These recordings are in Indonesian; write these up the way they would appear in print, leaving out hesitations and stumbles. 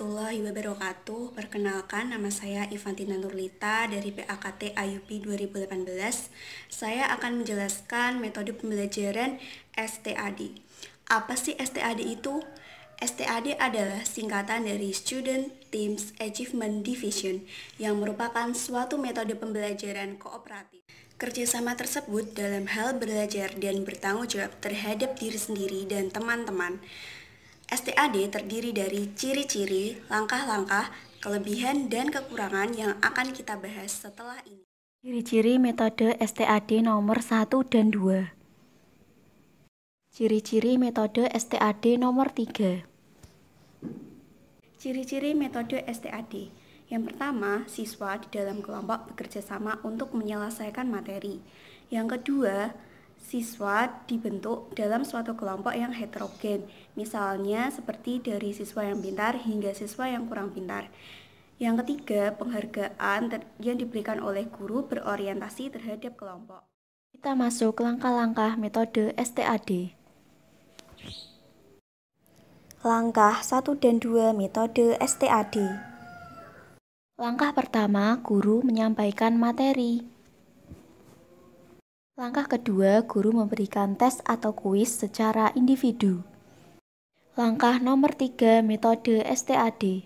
warahmatullahi wabarakatuh. Perkenalkan, nama saya Ivantina Nurlita dari PAKT IUP 2018. Saya akan menjelaskan metode pembelajaran STAD. Apa sih STAD itu? STAD adalah singkatan dari Student Teams Achievement Division yang merupakan suatu metode pembelajaran kooperatif. Kerjasama tersebut dalam hal belajar dan bertanggung jawab terhadap diri sendiri dan teman-teman. STAD terdiri dari ciri-ciri, langkah-langkah, kelebihan, dan kekurangan yang akan kita bahas setelah ini. Ciri-ciri metode STAD nomor 1 dan 2. Ciri-ciri metode STAD nomor 3. Ciri-ciri metode STAD. Yang pertama, siswa di dalam kelompok bekerja sama untuk menyelesaikan materi. Yang kedua, siswa dibentuk dalam suatu kelompok yang heterogen, misalnya seperti dari siswa yang pintar hingga siswa yang kurang pintar. Yang ketiga, penghargaan yang diberikan oleh guru berorientasi terhadap kelompok. Kita masuk langkah-langkah metode STAD. Langkah 1 dan 2 metode STAD. Langkah pertama, guru menyampaikan materi. Langkah kedua, guru memberikan tes atau kuis secara individu. Langkah nomor 3 metode STAD.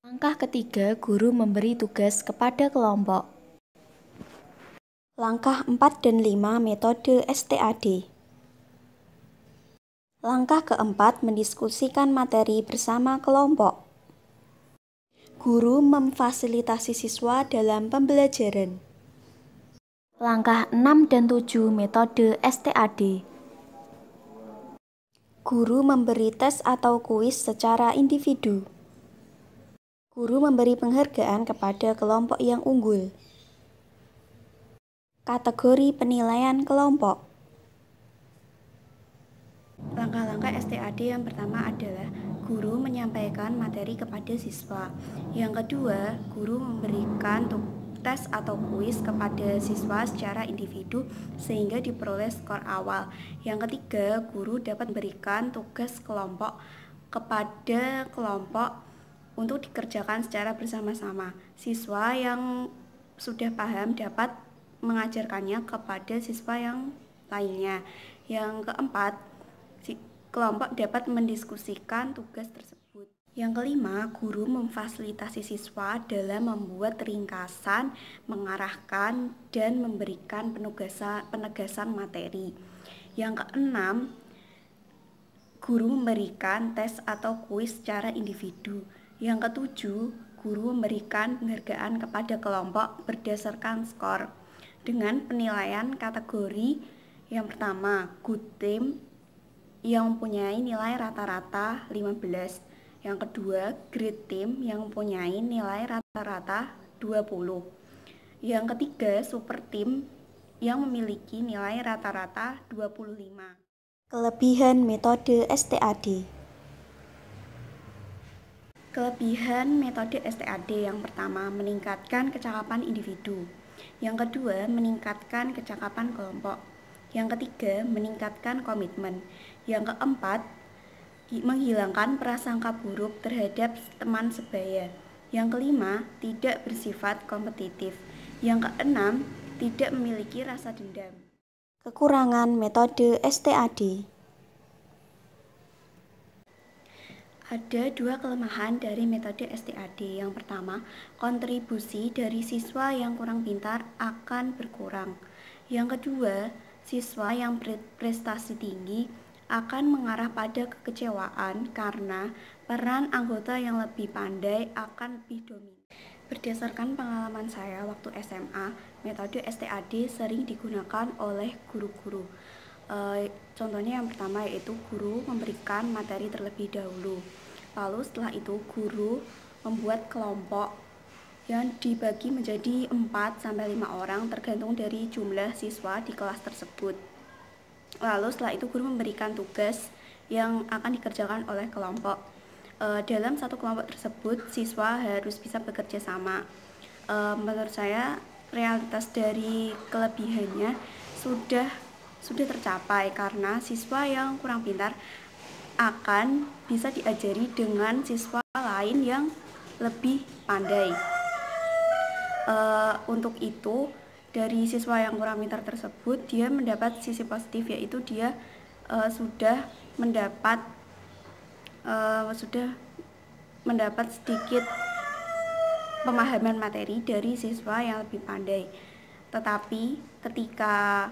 Langkah ketiga, guru memberi tugas kepada kelompok. Langkah 4 dan 5 metode STAD. Langkah keempat, mendiskusikan materi bersama kelompok. Guru memfasilitasi siswa dalam pembelajaran. Langkah 6 dan 7 metode STAD. Guru memberi tes atau kuis secara individu. Guru memberi penghargaan kepada kelompok yang unggul. Kategori penilaian kelompok. Langkah-langkah STAD yang pertama adalah guru menyampaikan materi kepada siswa. Yang kedua, guru memberikan tes atau kuis kepada siswa secara individu sehingga diperoleh skor awal. Yang ketiga, guru dapat memberikan tugas kelompok kepada kelompok untuk dikerjakan secara bersama-sama. Siswa yang sudah paham dapat mengajarkannya kepada siswa yang lainnya. Yang keempat, kelompok dapat mendiskusikan tugas tersebut. Yang kelima, guru memfasilitasi siswa dalam membuat ringkasan, mengarahkan, dan memberikan penegasan materi. Yang keenam, guru memberikan tes atau kuis secara individu. Yang ketujuh, guru memberikan penghargaan kepada kelompok berdasarkan skor dengan penilaian kategori. Yang pertama, good team yang mempunyai nilai rata-rata 15. Yang kedua, great team yang mempunyai nilai rata-rata 20. Yang ketiga, super team yang memiliki nilai rata-rata 25. Kelebihan metode STAD. Kelebihan metode STAD yang pertama, meningkatkan kecakapan individu. Yang kedua, meningkatkan kecakapan kelompok. Yang ketiga, meningkatkan komitmen. Yang keempat, menghilangkan prasangka buruk terhadap teman sebaya. Yang kelima, tidak bersifat kompetitif. Yang keenam, tidak memiliki rasa dendam. Kekurangan metode STAD. Ada dua kelemahan dari metode STAD. Yang pertama, kontribusi dari siswa yang kurang pintar akan berkurang. Yang kedua, siswa yang berprestasi tinggi akan mengarah pada kekecewaan karena peran anggota yang lebih pandai akan lebih dominan. Berdasarkan pengalaman saya waktu SMA, metode STAD sering digunakan oleh guru-guru. Contohnya yang pertama yaitu guru memberikan materi terlebih dahulu. Lalu setelah itu guru membuat kelompok yang dibagi menjadi 4-5 orang tergantung dari jumlah siswa di kelas tersebut. Lalu setelah itu guru memberikan tugas yang akan dikerjakan oleh kelompok. Dalam satu kelompok tersebut siswa harus bisa bekerja sama. Menurut saya realitas dari kelebihannya sudah tercapai karena siswa yang kurang pintar akan bisa diajari dengan siswa lain yang lebih pandai. Untuk itu, dari siswa yang kurang pintar tersebut, dia mendapat sisi positif, yaitu dia sudah mendapat sedikit pemahaman materi dari siswa yang lebih pandai. Tetapi ketika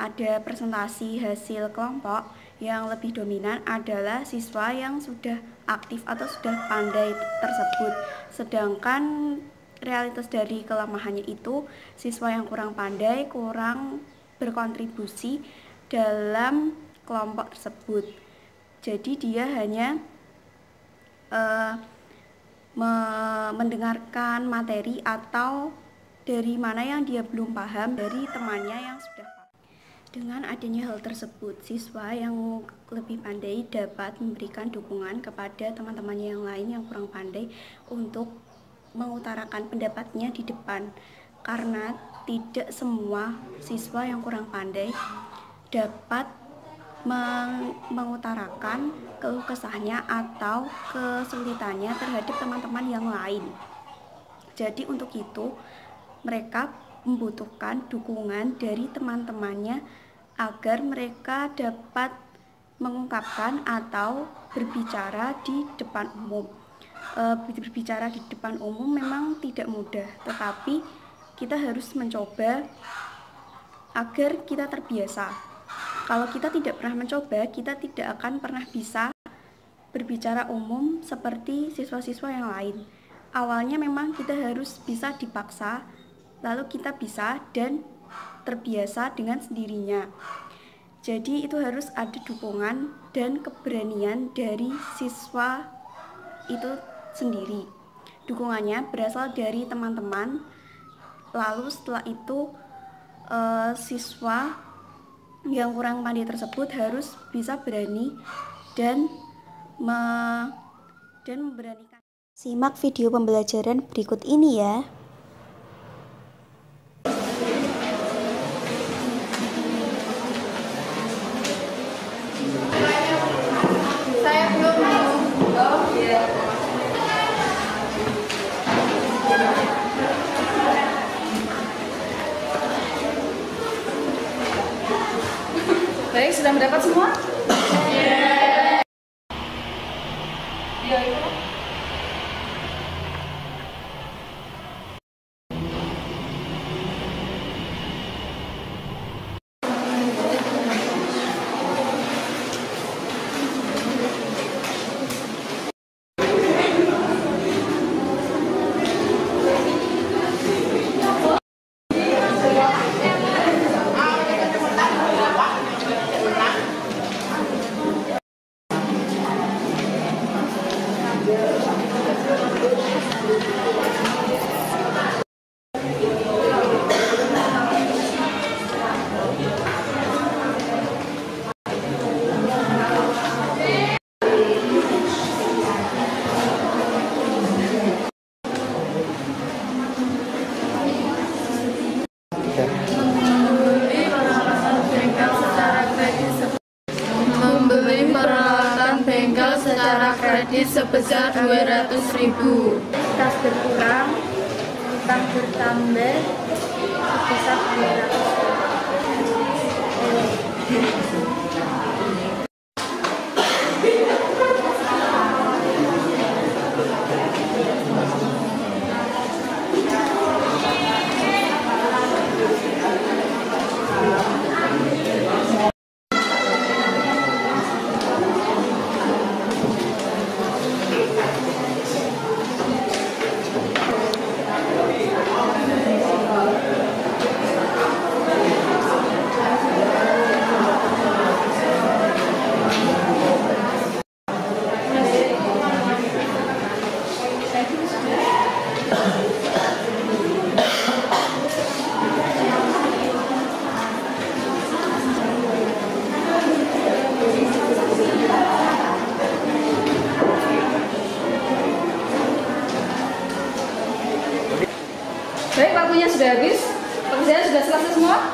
ada presentasi hasil kelompok, yang lebih dominan adalah siswa yang sudah aktif atau sudah pandai tersebut. Sedangkan realitas dari kelemahannya itu, siswa yang kurang pandai kurang berkontribusi dalam kelompok tersebut. Jadi dia hanya mendengarkan materi atau dari mana yang dia belum paham dari temannya yang sudah paham. Dengan adanya hal tersebut, siswa yang lebih pandai dapat memberikan dukungan kepada teman-temannya yang lain yang kurang pandai untuk mengutarakan pendapatnya di depan, karena tidak semua siswa yang kurang pandai dapat mengutarakan keluh kesahnya atau kesulitannya terhadap teman-teman yang lain. Jadi untuk itu mereka membutuhkan dukungan dari teman-temannya agar mereka dapat mengungkapkan atau berbicara di depan umum. Berbicara di depan umum memang tidak mudah, tetapi kita harus mencoba agar kita terbiasa. Kalau kita tidak pernah mencoba, kita tidak akan pernah bisa berbicara umum seperti siswa-siswa yang lain. Awalnya memang kita harus bisa dipaksa, lalu kita bisa dan terbiasa dengan sendirinya. Jadi itu harus ada dukungan dan keberanian dari siswa itu sendiri. Dukungannya berasal dari teman-teman, lalu setelah itu siswa yang kurang pandai tersebut harus bisa berani dan memberanikan. Simak video pembelajaran berikut ini ya. Saya belum oh iya. Baik, sudah mendapat semua? Iya. Iya, itu. Membeli peralatan bengkel secara kredit sebesar 200.000. Tas berkurang, utang bertambah sebesar 200.000. Baik, waktunya sudah habis. Pekerjaan sudah selesai semua?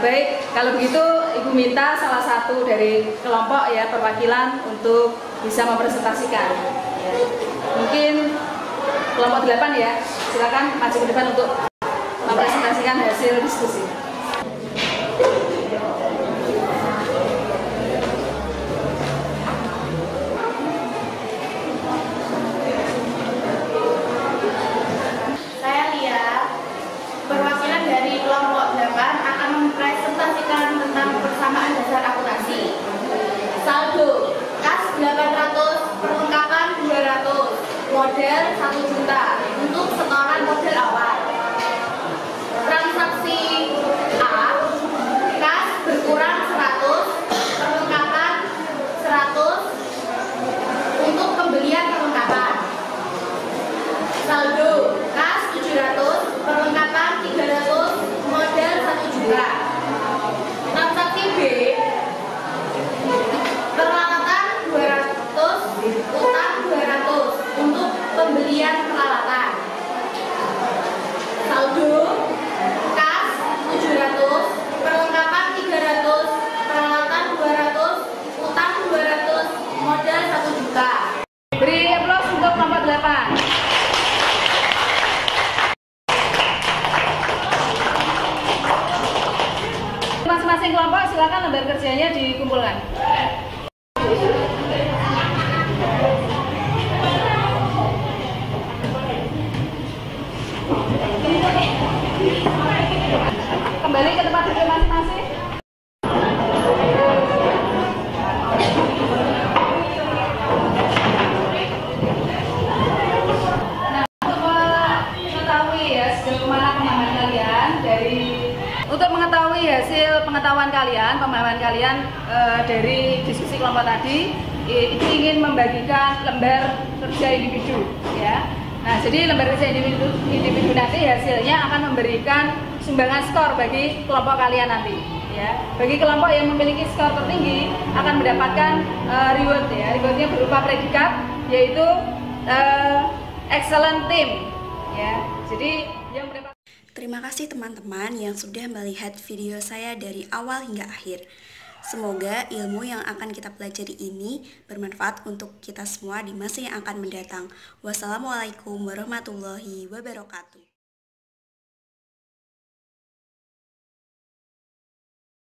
Baik, kalau begitu Ibu minta salah satu dari kelompok ya perwakilan untuk bisa mempresentasikan. Ya. Mungkin kelompok 8 ya, silakan maju ke depan untuk mempresentasikan hasil diskusi. Saya lihat perwakilan dari kelompok 8 akan mempresentasikan tentang persamaan dasar akuntansi. Saldo kas 800, perlengkapan 200, model 1 juta untuk setoran model awal. Transaksi A, kas berkurang 100, perlengkapan 100 untuk pembelian perlengkapan. Saldo kas 700, perlengkapan 300, model 1 juta. Transaksi B, peralatan 200, utang 200 untuk pembelian peralatan. Saldo kas 700, perlengkapan 300, peralatan 200, utang 200, modal 1 juta. Beri aplaus untuk kelompok 8. Masing-masing kelompok silakan lembar kerjanya dikumpulkan. Kembali ke tempat duduk masing-masing. Nah, untuk mengetahui ya sejauh mana pemahaman kalian untuk mengetahui hasil pengetahuan kalian, pemahaman kalian dari diskusi kelompok tadi, itu ingin membagikan lembar kerja individu, ya. Nah, jadi lembar kerja individu nanti hasilnya akan memberikan sumbangan skor bagi kelompok kalian nanti, ya. Bagi kelompok yang memiliki skor tertinggi akan mendapatkan reward, ya. Rewardnya berupa predikat, yaitu excellent team, ya. Jadi yang mendapat. Terima kasih teman-teman yang sudah melihat video saya dari awal hingga akhir. Semoga ilmu yang akan kita pelajari ini bermanfaat untuk kita semua di masa yang akan mendatang. Wassalamualaikum warahmatullahi wabarakatuh.